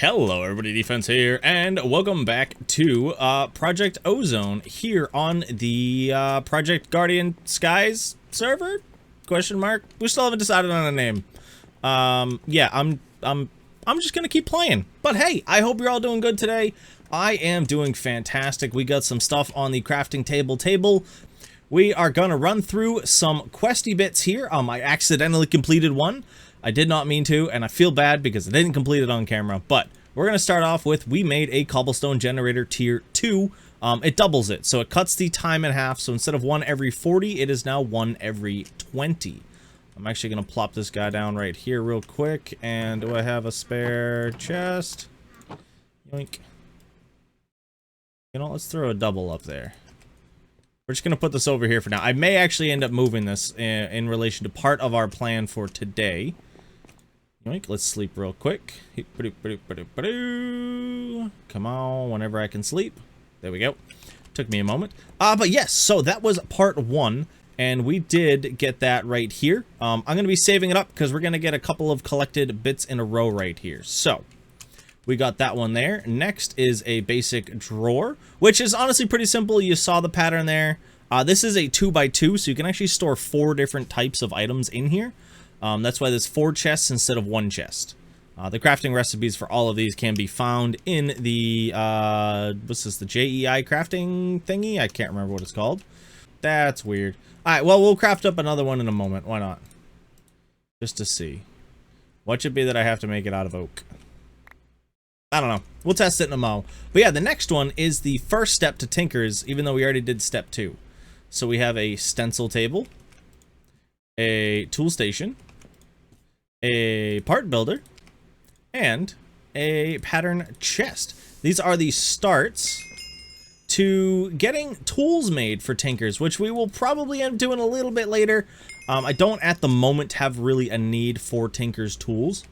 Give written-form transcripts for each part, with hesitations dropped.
Hello everybody, Defense here, and welcome back to Project Ozone here on the Project Guardian Skies server? Question mark? We still haven't decided on a name. Yeah, I'm just gonna keep playing. But hey, I hope you're all doing good today. I am doing fantastic. We got some stuff on the crafting table. We are gonna run through some questy bits here. I accidentally completed one. I did not mean to, and I feel bad because I didn't complete it on camera, but we're going to start off with, we made a cobblestone generator tier 2. It doubles it, so it cuts the time in half, so instead of 1 every 40, it is now 1 every 20. I'm actually going to plop this guy down right here real quick, and do I have a spare chest? Yoink. You know, let's throw a double up there. We're just going to put this over here for now. I may actually end up moving this in relation to part of our plan for today. Yoink, let's sleep real quick. Come on, whenever I can sleep. There we go. Took me a moment. But yes, so that was part 1, and we did get that right here. I'm going to be saving it up because we're going to get a couple of collected bits in a row right here. So, we got that one there. Next is a basic drawer, which is honestly pretty simple. You saw the pattern there. This is a 2x2, so you can actually store 4 different types of items in here. That's why there's 4 chests instead of 1 chest. The crafting recipes for all of these can be found in the, what's this, the JEI crafting thingy? I can't remember what it's called. That's weird. Alright, well, we'll craft up another one in a moment. Why not? Just to see. What should be that I have to make it out of oak? I don't know. We'll test it in a mo. But yeah, the next one is the first step to Tinker's, even though we already did step 2. So we have a stencil table, a tool station, a part builder, and a pattern chest. These are the starts to getting tools made for Tinkers, which we will probably end up doing a little bit later. I don't at the moment have really a need for Tinker's tools,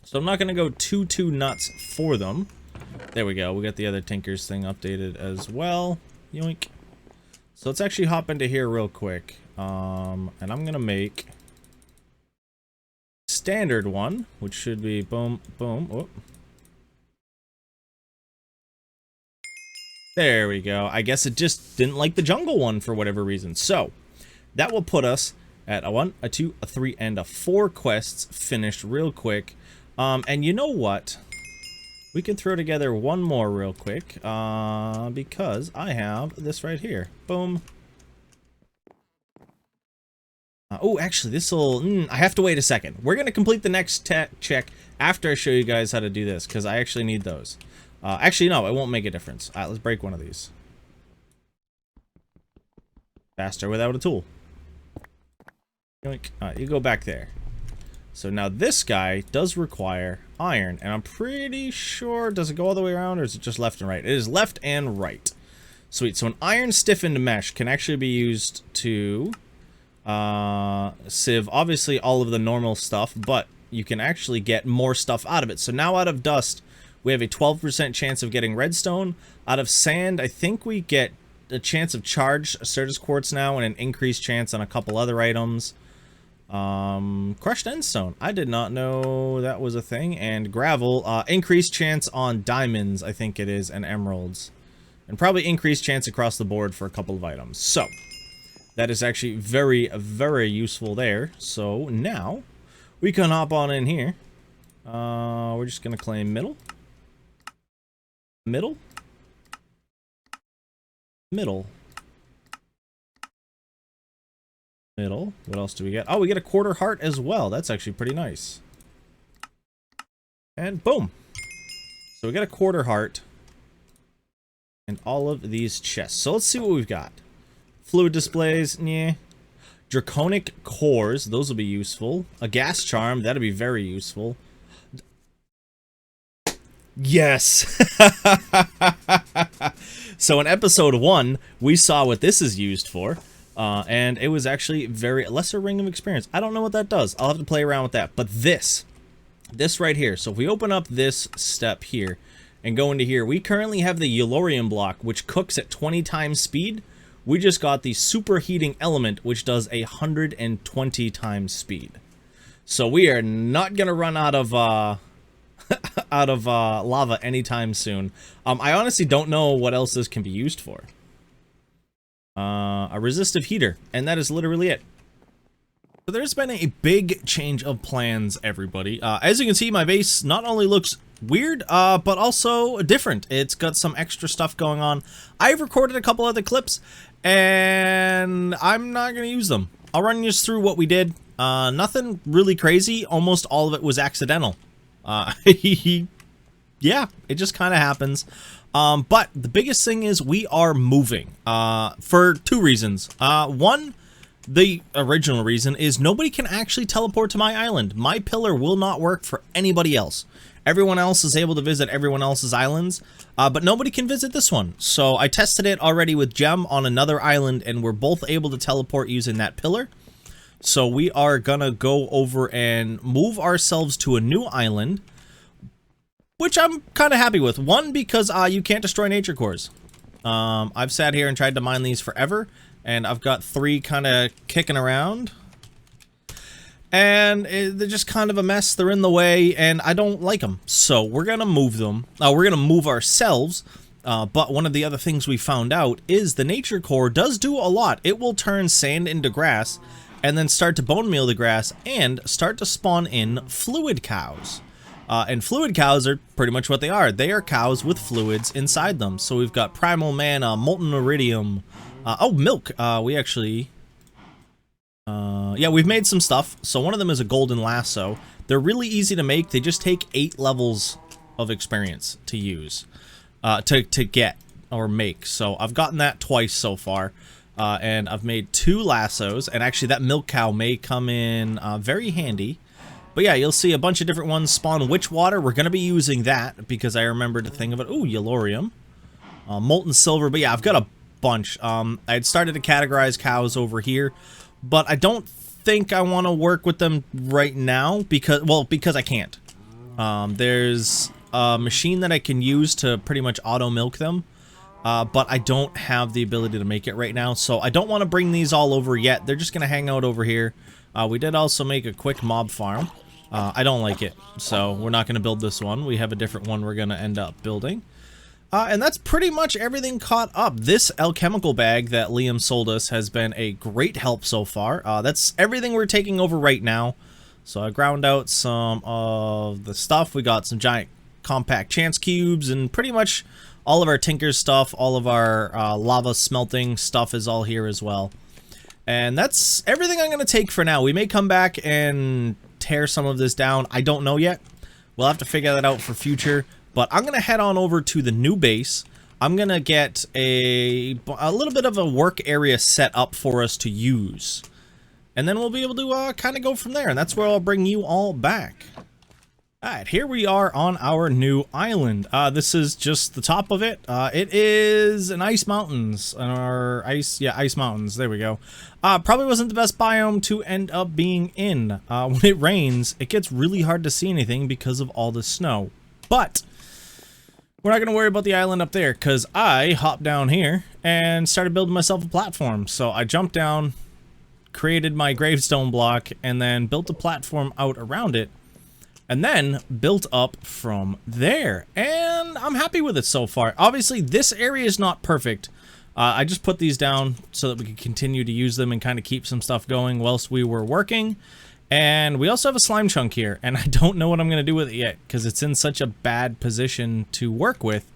so I'm not going to go too nuts for them. There we go. We got the other Tinker's thing updated as well. Yoink. So let's actually hop into here real quick. And I'm going to make standard one, which should be boom, boom. Oh. There we go. I guess it just didn't like the jungle one for whatever reason. So that will put us at a 1, a 2, a 3, and a 4 quests finished real quick. And you know what? We can throw together one more real quick, because I have this right here. Boom. Oh, actually, this will... I have to wait a second. We're going to complete the next check after I show you guys how to do this, because I actually need those. Actually, no, it won't make a difference. All right, let's break one of these. Faster without a tool. All right, you go back there. So now this guy does require iron, and I'm pretty sure... Does it go all the way around, or is it just left and right? It is left and right. Sweet. So an iron stiffened mesh can actually be used to... sieve obviously all of the normal stuff, but you can actually get more stuff out of it. So now out of dust we have a 12% chance of getting redstone. Out of sand I think we get a chance of charged Certus quartz now, and an increased chance on a couple other items. Crushed endstone, I did not know that was a thing. And gravel, increased chance on diamonds I think it is, and emeralds, and probably increased chance across the board for a couple of items. So that is actually very useful there. So now we can hop on in here. We're just gonna claim middle. What else do we get? Oh, we get a quarter heart as well. That's actually pretty nice. And boom. So we got a quarter heart and all of these chests. So let's see what we've got. Fluid displays, yeah. Draconic cores, those will be useful. A gas charm, that'll be very useful. Yes! So in episode 1, we saw what this is used for. And it was actually very... Lesser ring of experience. I don't know what that does. I'll have to play around with that. But this right here. So if we open up this step here and go into here, we currently have the Yellorium block, which cooks at 20 times speed. We just got the superheating element, which does 120 times speed. So we are not gonna run out of out of lava anytime soon. I honestly don't know what else this can be used for. A resistive heater, and that is literally it. So there's been a big change of plans, everybody. As you can see, my base not only looks weird, but also different. It's got some extra stuff going on. I've recorded a couple other clips, and I'm not going to use them. I'll run you through what we did. Nothing really crazy. Almost all of it was accidental. Yeah, it just kind of happens. But the biggest thing is we are moving, for two reasons. One, the original reason is nobody can actually teleport to my island. My pillar will not work for anybody else. Everyone else is able to visit everyone else's islands, but nobody can visit this one. So I tested it already with Gem on another island, and we're both able to teleport using that pillar. So we are gonna go over and move ourselves to a new island, which I'm kind of happy with. One, because you can't destroy nature cores. I've sat here and tried to mine these forever, and I've got 3 kind of kicking around. And they're just kind of a mess. They're in the way, and I don't like them. So we're going to move them. We're going to move ourselves. But one of the other things we found out is the nature core does do a lot. It will turn sand into grass, and then start to bone meal the grass, and start to spawn in fluid cows. And fluid cows are pretty much what they are. They are cows with fluids inside them. So we've got primal mana, molten iridium. Oh, milk. We actually... yeah, we've made some stuff. So one of them is a golden lasso. They're really easy to make. They just take 8 levels of experience to use. To get or make. So I've gotten that twice so far. And I've made 2 lassos. And actually that milk cow may come in very handy. But yeah, you'll see a bunch of different ones spawn witch water. We're going to be using that because I remembered to think of it. Ooh, Yellorium. Molten silver. But yeah, I've got a bunch. I had started to categorize cows over here. But I don't think I want to work with them right now because, well, because I can't. There's a machine that I can use to pretty much auto milk them. But I don't have the ability to make it right now. So I don't want to bring these all over yet. They're just going to hang out over here. We did also make a quick mob farm. I don't like it, so we're not going to build this one. We have a different one we're going to end up building. And that's pretty much everything caught up. This alchemical bag that Liam sold us has been a great help so far. That's everything we're taking over right now. So I ground out some of the stuff. We got some giant compact chance cubes, and pretty much all of our Tinker's stuff, all of our lava smelting stuff is all here as well. And that's everything I'm going to take for now. We may come back and tear some of this down. I don't know yet. We'll have to figure that out for future. But I'm going to head on over to the new base. I'm going to get a little bit of a work area set up for us to use. And then we'll be able to kind of go from there. And that's where I'll bring you all back. Alright, here we are on our new island. This is just the top of it. It is an ice mountains, or ice mountains. There we go. Probably wasn't the best biome to end up being in. When it rains, it gets really hard to see anything because of all the snow. But we're not going to worry about the island up there, because I hopped down here and started building myself a platform. So I jumped down, created my gravestone block, and then built a platform out around it. And then built up from there. And I'm happy with it so far. Obviously, this area is not perfect. I just put these down so that we can continue to use them and kind of keep some stuff going whilst we were working. And we also have a slime chunk here. And I don't know what I'm going to do with it yet, because it's in such a bad position to work with.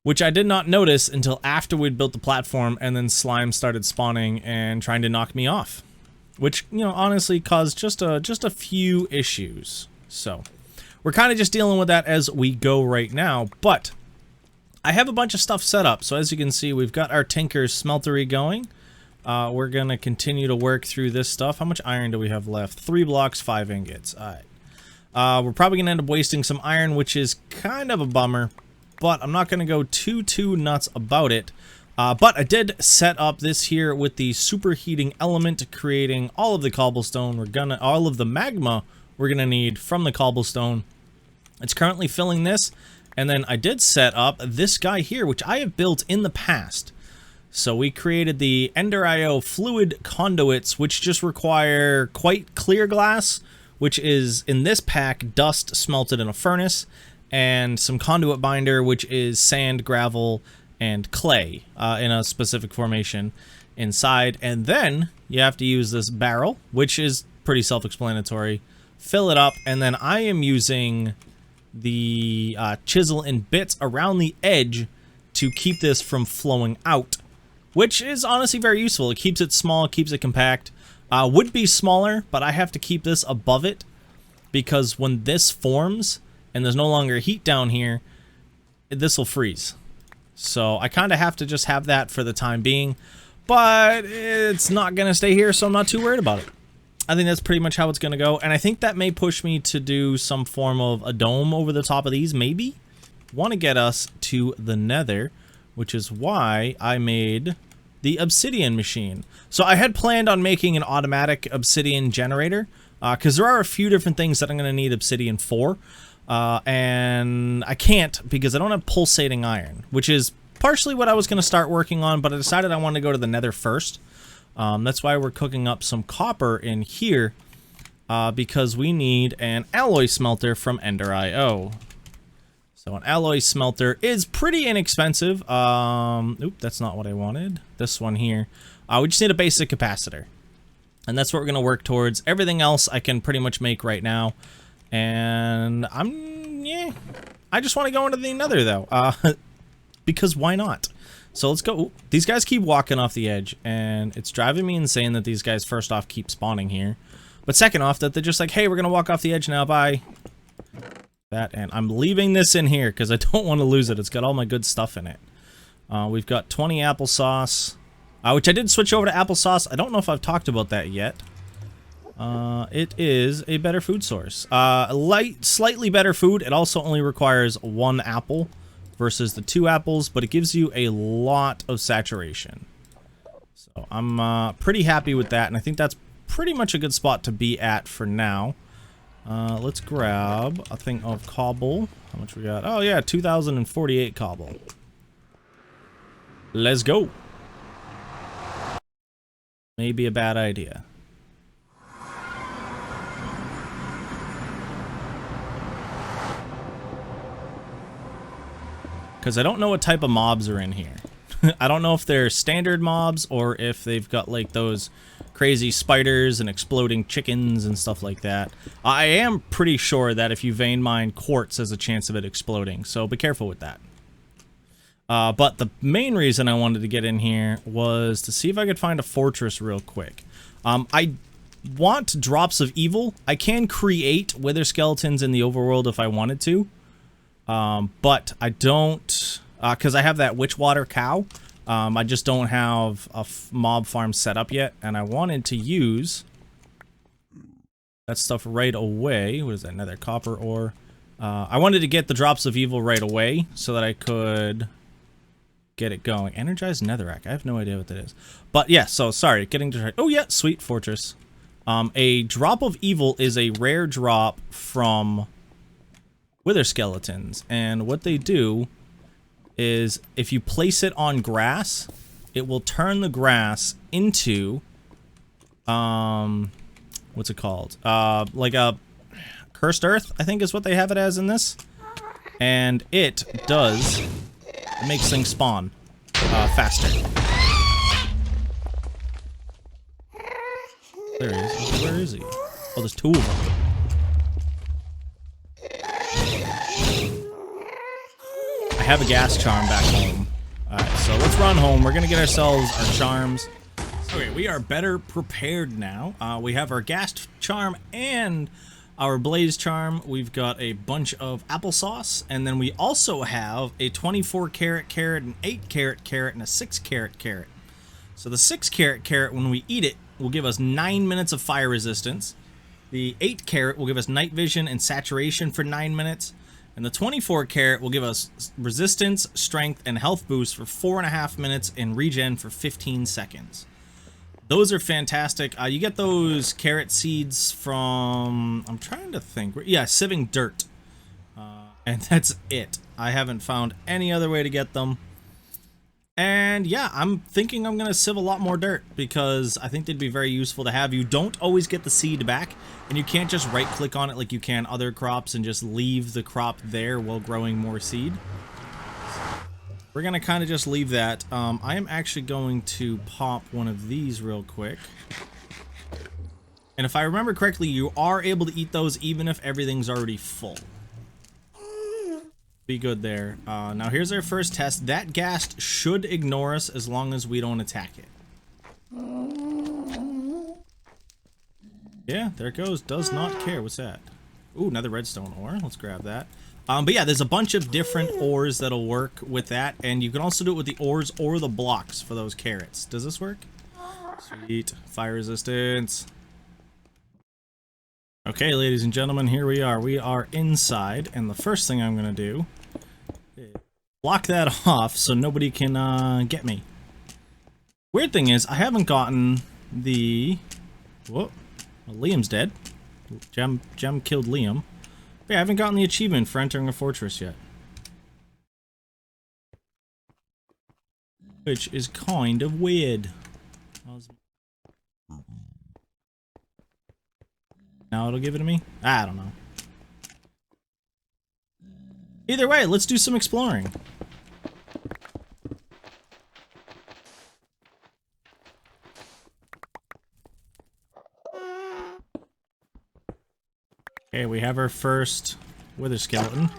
Which I did not notice until after we'd built the platform, and then slime started spawning and trying to knock me off. Which, you know, honestly caused just a few issues. So, we're kind of just dealing with that as we go right now, but I have a bunch of stuff set up. So as you can see, we've got our Tinker's smeltery going. We're going to continue to work through this stuff. How much iron do we have left? 3 blocks, 5 ingots. All right. We're probably going to end up wasting some iron, which is kind of a bummer, but I'm not going to go too nuts about it. But I did set up this here with the superheating element, creating all of the cobblestone. All of the magma we're going to need from the cobblestone. It's currently filling this, and then I did set up this guy here, which I have built in the past. So we created the Ender IO fluid conduits, which just require quite clear glass, which is in this pack dust smelted in a furnace, and some conduit binder, which is sand, gravel, and clay in a specific formation inside. And then you have to use this barrel, which is pretty self-explanatory. Fill it up, and then I am using the chisel and bits around the edge to keep this from flowing out, which is honestly very useful. It keeps it small, keeps it compact. Would be smaller, but I have to keep this above it because when this forms and there's no longer heat down here, this will freeze. So I kind of have to just have that for the time being, but it's not going to stay here, so I'm not too worried about it. I think that's pretty much how it's going to go, and I think that may push me to do some form of a dome over the top of these, maybe? Want to get us to the nether, which is why I made the obsidian machine. So I had planned on making an automatic obsidian generator, because there are a few different things that I'm going to need obsidian for, and I can't because I don't have pulsating iron, which is partially what I was going to start working on, but I decided I wanted to go to the nether first. That's why we're cooking up some copper in here, because we need an alloy smelter from Ender.io. So an alloy smelter is pretty inexpensive. Oop, that's not what I wanted. This one here. We just need a basic capacitor. And that's what we're going to work towards. Everything else I can pretty much make right now. And I just want to go into the nether though. Because why not? So let's go. Ooh, these guys keep walking off the edge, and it's driving me insane that these guys first off keep spawning here. But second off, that they're just like, hey, we're going to walk off the edge now, bye. That, and I'm leaving this in here because I don't want to lose it. It's got all my good stuff in it. We've got 20 applesauce, which I did switch over to applesauce. I don't know if I've talked about that yet. It is a better food source. Slightly better food. It also only requires 1 apple versus the 2 apples, but it gives you a lot of saturation. So I'm pretty happy with that, and I think that's pretty much a good spot to be at for now. Let's grab a thing of cobble. How much we got? Oh yeah, 2,048 cobble. Let's go. Maybe a bad idea. Because I don't know what type of mobs are in here. I don't know if they're standard mobs or if they've got like those crazy spiders and exploding chickens and stuff like that. I am pretty sure that if you vein mine quartz, there's a chance of it exploding, so be careful with that. But the main reason I wanted to get in here was to see if I could find a fortress real quick. I want drops of evil. I can create wither skeletons in the overworld if I wanted to. But I don't, because I have that witchwater cow. I just don't have a mob farm set up yet, and I wanted to use that stuff right away. What is that, another copper ore? I wanted to get the drops of evil right away so that I could get it going. Energized netherrack. I have no idea what that is. But yeah, so sorry, getting distracted. Oh yeah, sweet fortress. A drop of evil is a rare drop from wither skeletons, and what they do is if you place it on grass, it will turn the grass into what's it called, like a cursed earth, I think is what they have it as in this, and it makes things spawn faster. There he is. Where is he? Oh, there's 2 of them. I have a gas charm back home. Alright, so let's run home. We're gonna get ourselves our charms. Okay, we are better prepared now. We have our gas charm and our blaze charm. We've got a bunch of applesauce, and then we also have a 24 carat carrot, an 8 carat carrot, and a 6 carat carrot. So the 6 carat carrot, when we eat it, will give us 9 minutes of fire resistance. The 8 carat will give us night vision and saturation for 9 minutes. And the 24 carat will give us resistance, strength, and health boost for 4.5 minutes and regen for 15 seconds. Those are fantastic. You get those carrot seeds from, I'm trying to think. Yeah, sieving dirt. And that's it. I haven't found any other way to get them. And yeah, I'm thinking I'm going to sieve a lot more dirt because I think they'd be very useful to have. You don't always get the seed back, and you can't just right click on it like you can other crops and just leave the crop there while growing more seed. We're going to kind of just leave that. I am actually going to pop one of these real quick. And if I remember correctly, you are able to eat those even if everything's already full. Be good there. Now here's our first test. That ghast should ignore us as long as we don't attack it. Yeah, there it goes. Does not care. What's that? Ooh, another redstone ore. Let's grab that. But yeah, there's a bunch of different ores that'll work with that, and you can also do it with the ores or the blocks for those carrots. Does this work? Sweet. Fire resistance. Okay, ladies and gentlemen, here we are. We are inside, and the first thing I'm going to do is block that off so nobody can get me. Weird thing is, I haven't gotten the... Whoa. Well, Liam's dead. Gem killed Liam. But yeah, I haven't gotten the achievement for entering a fortress yet. Which is kind of weird. Now it'll give it to me? I don't know. Either way, let's do some exploring. Okay, we have our first wither skeleton.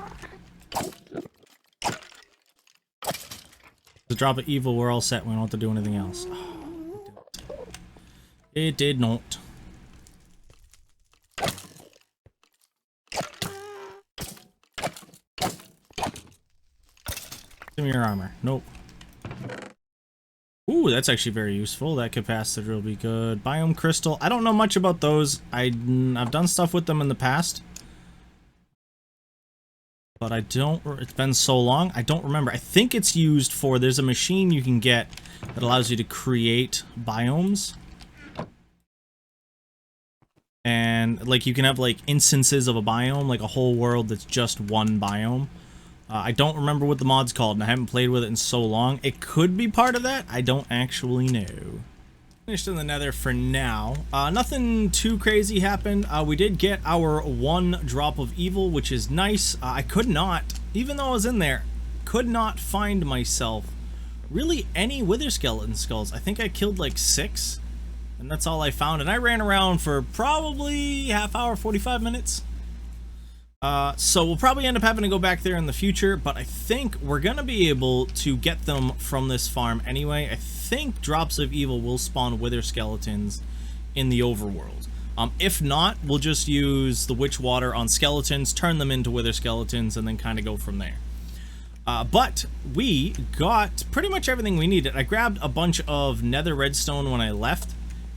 The drop of evil, we're all set. We don't have to do anything else. Oh, it did not. Give me your armor. Nope. Ooh, that's actually very useful. That capacitor will be good. Biome crystal. I don't know much about those. I've done stuff with them in the past. But I don't... It's been so long. I don't remember. I think it's used for... There's a machine you can get that allows you to create biomes. And, like, you can have, like, instances of a biome, like a whole world that's just one biome. I don't remember what the mod's called, and I haven't played with it in so long. It could be part of that. I don't actually know. Finished in the nether for now. Nothing too crazy happened. We did get our one drop of evil, which is nice. I could not, even though I was in there, could not find myself really any wither skeleton skulls. I think I killed like 6, and that's all I found. And I ran around for probably half hour, 45 minutes. So we'll probably end up having to go back there in the future, but I think we're going to be able to get them from this farm anyway. I think drops of evil will spawn wither skeletons in the overworld. If not, we'll just use the witch water on skeletons, turn them into wither skeletons, and then kind of go from there. But we got pretty much everything we needed. I grabbed a bunch of nether redstone when I left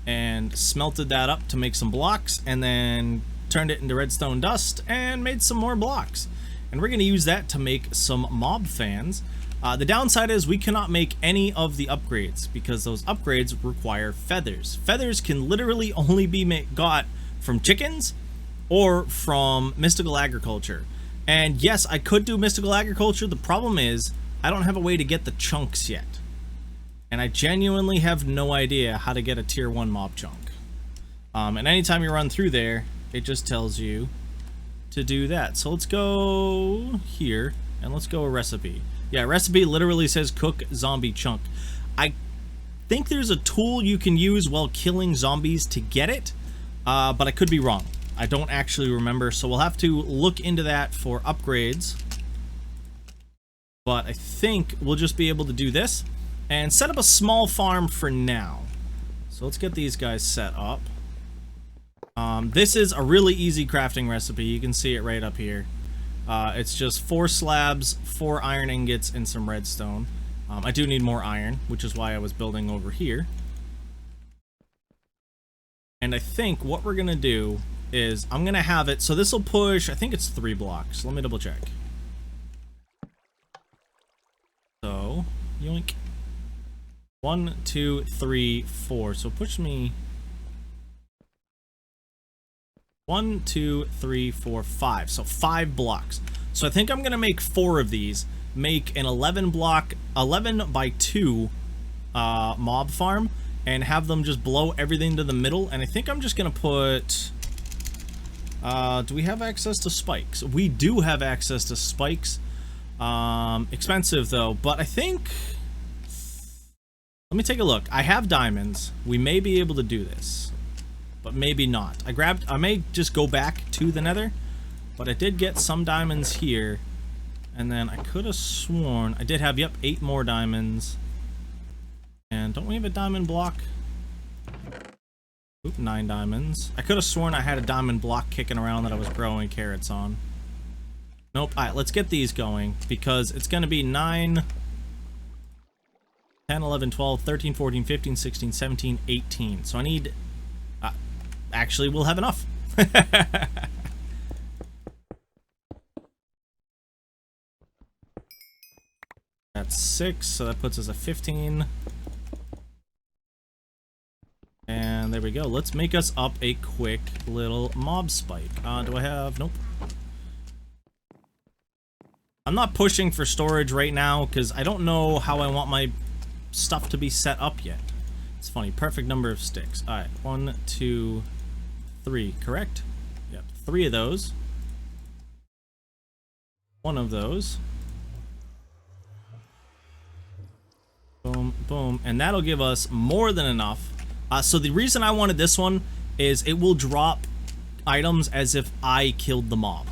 and smelted that up to make some blocks, and then turned it into redstone dust and made some more blocks. And we're going to use that to make some mob fans. The downside is we cannot make any of the upgrades because those upgrades require feathers. Feathers can literally only be got from chickens or from mystical agriculture. And yes, I could do mystical agriculture. The problem is I don't have a way to get the chunks yet. And I genuinely have no idea how to get a tier 1 mob chunk. And anytime you run through there, it just tells you to do that. So let's go here and let's go a recipe. Yeah, recipe literally says cook zombie chunk. I think there's a tool you can use while killing zombies to get it, but I could be wrong. I don't actually remember, so we'll have to look into that for upgrades. But I think we'll just be able to do this and set up a small farm for now. So let's get these guys set up. This is a really easy crafting recipe. You can see it right up here. It's just 4 slabs, 4 iron ingots, and some redstone. I do need more iron, which is why I was building over here. And I think what we're going to do is I'm going to have it, so this will push, I think it's 3 blocks. Let me double check. So, yoink. 1, 2, 3, 4. So push me 1, 2, 3, 4, 5. So 5 blocks. So I think I'm going to make 4 of these. make an 11 by 2 mob farm and have them just blow everything to the middle. And I think I'm just gonna put do we have access to spikes? We do have access to spikes. Expensive though, but I think, let me take a look. I have diamonds. We may be able to do this, but maybe not. I may just go back to the nether, but I did get some diamonds here. And then I could have sworn I did have, yep, 8 more diamonds. And don't we have a diamond block? Oop, 9 diamonds. I could have sworn I had a diamond block kicking around that I was growing carrots on. Nope. Alright, let's get these going, because it's going to be 9, 10, 11, 12, 13, 14, 15, 16, 17, 18. So I need... actually, we'll have enough. That's 6, so that puts us at 15. And there we go. Let's make us up a quick little mob spike. Do I have... Nope. I'm not pushing for storage right now because I don't know how I want my stuff to be set up yet. It's funny. Perfect number of sticks. Alright. 1, 2, 3. Correct? Yep. 3 of those. 1 of those. Boom, boom. And that'll give us more than enough. So the reason I wanted this one is it will drop items as if I killed the mob.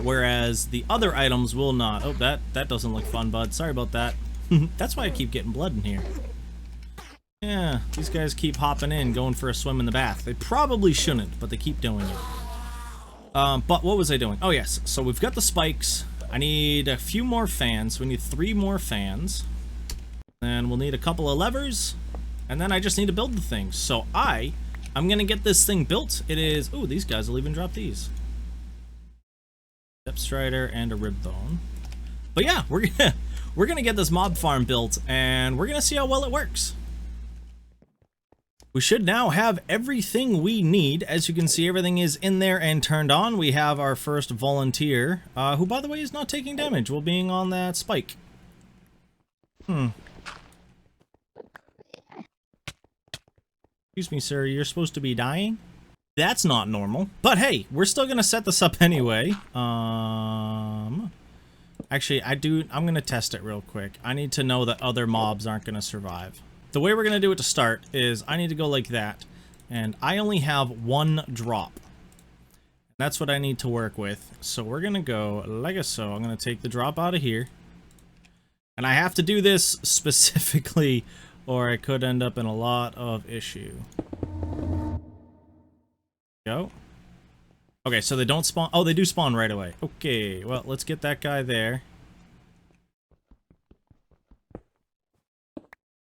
Whereas the other items will not. Oh, that doesn't look fun, bud. Sorry about that. That's why I keep getting blood in here. Yeah, these guys keep hopping in, going for a swim in the bath. They probably shouldn't, but they keep doing it. But what was I doing? Oh, yes. So we've got the spikes. I need a few more fans. We need 3 more fans. Then we'll need a couple of levers. And then I just need to build the thing. So I'm going to get this thing built. It is... Ooh, these guys will even drop these. Step strider and a rib bone. But yeah, we're gonna get this mob farm built, and we're gonna see how well it works. We should now have everything we need. As you can see, everything is in there and turned on. We have our first volunteer, who, by the way, is not taking damage while being on that spike. Excuse me, sir, you're supposed to be dying? That's not normal. But hey, we're still gonna set this up anyway. Actually, I'm gonna test it real quick. I need to know that other mobs aren't gonna survive. The way we're gonna do it to start is I need to go like that, and I only have 1 drop. That's what I need to work with. So we're gonna go like so. I'm gonna take the drop out of here. And I have to do this specifically, or I could end up in a lot of issue. Go. Okay, so they don't spawn. Oh, they do spawn right away. Okay, well, let's get that guy there.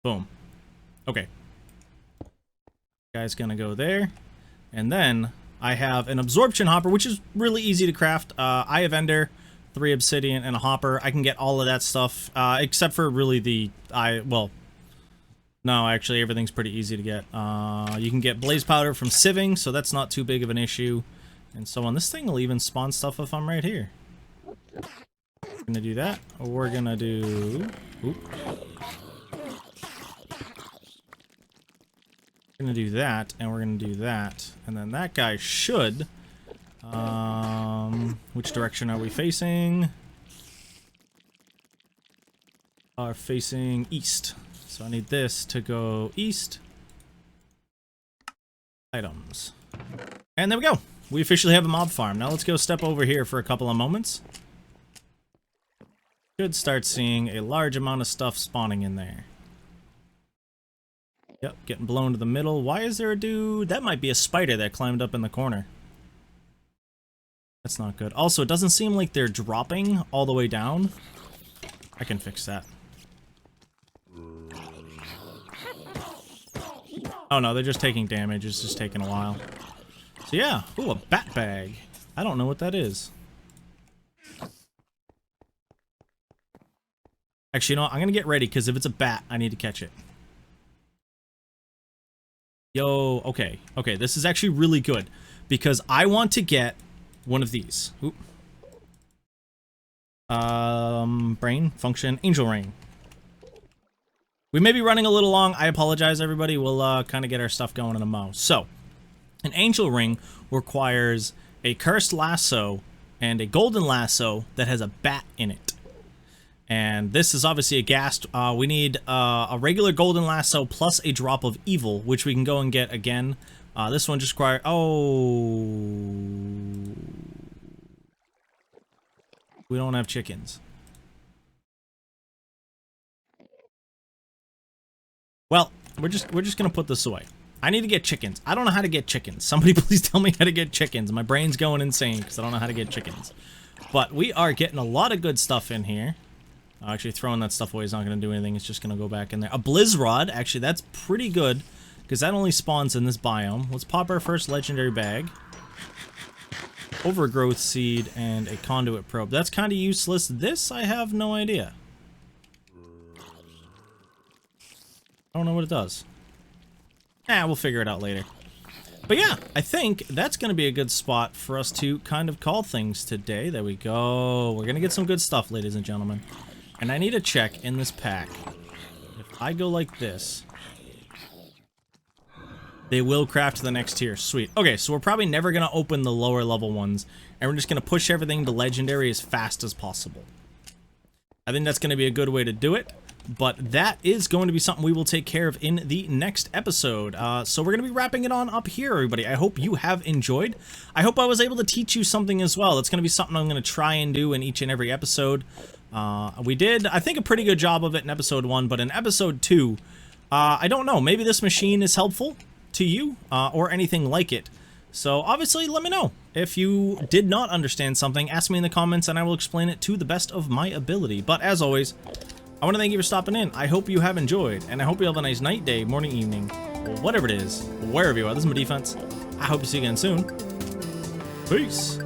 Boom. Okay. Guy's gonna go there. And then I have an absorption hopper, which is really easy to craft. Eye of Ender, 3 obsidian, and a hopper. I can get all of that stuff, except for really the well, no, actually everything's pretty easy to get. You can get blaze powder from sieving, so that's not too big of an issue, and so on. This thing will even spawn stuff if I'm right here. We're gonna do that. We're gonna do... Oop. We're gonna do that, and we're gonna do that, and then that guy should... which direction are we facing? Are facing east. So I need this to go east. Items. And there we go. We officially have a mob farm. Now let's go step over here for a couple of moments. Should start seeing a large amount of stuff spawning in there. Yep, getting blown to the middle. Why is there a dude? That might be a spider that climbed up in the corner. That's not good. Also, it doesn't seem like they're dropping all the way down. I can fix that. Oh no, they're just taking damage. It's just taking a while. So yeah. Ooh, a bat bag. I don't know what that is. Actually, you know what? I'm gonna get ready, because if it's a bat, I need to catch it. Yo, okay. Okay, this is actually really good, because I want to get one of these. Oop. Brain, function, angel ring. We may be running a little long. I apologize, everybody. We'll kind of get our stuff going in a mo. So, an angel ring requires a cursed lasso and a golden lasso that has a bat in it. And this is obviously a ghast. We need a regular golden lasso plus a drop of evil, which we can go and get again. This one just requires... Oh... We don't have chickens. Well, we're just gonna put this away. I need to get chickens. I don't know how to get chickens. Somebody please tell me how to get chickens. My brain's going insane because I don't know how to get chickens. But we are getting a lot of good stuff in here. Actually, throwing that stuff away is not going to do anything. It's just going to go back in there. A Blizz Rod. Actually, that's pretty good because that only spawns in this biome. Let's pop our first legendary bag. Overgrowth seed and a conduit probe. That's kind of useless. This, I have no idea. I don't know what it does. We'll figure it out later. But yeah, I think that's going to be a good spot for us to kind of call things today. There we go. We're going to get some good stuff, ladies and gentlemen. And I need to check in this pack. If I go like this, they will craft to the next tier. Sweet. Okay, so we're probably never going to open the lower level ones. And we're just going to push everything to legendary as fast as possible. I think that's going to be a good way to do it. But that is going to be something we will take care of in the next episode. So we're going to be wrapping it on up here, everybody. I hope you have enjoyed. I hope I was able to teach you something as well. That's going to be something I'm going to try and do in each and every episode. We did, I think, a pretty good job of it in episode 1, but in episode 2, I don't know. Maybe this machine is helpful to you or anything like it. So obviously, let me know. If you did not understand something, ask me in the comments and I will explain it to the best of my ability. But as always, I want to thank you for stopping in. I hope you have enjoyed, and I hope you have a nice night, day, morning, evening, whatever it is, wherever you are. This is my defense. I hope to see you again soon. Peace.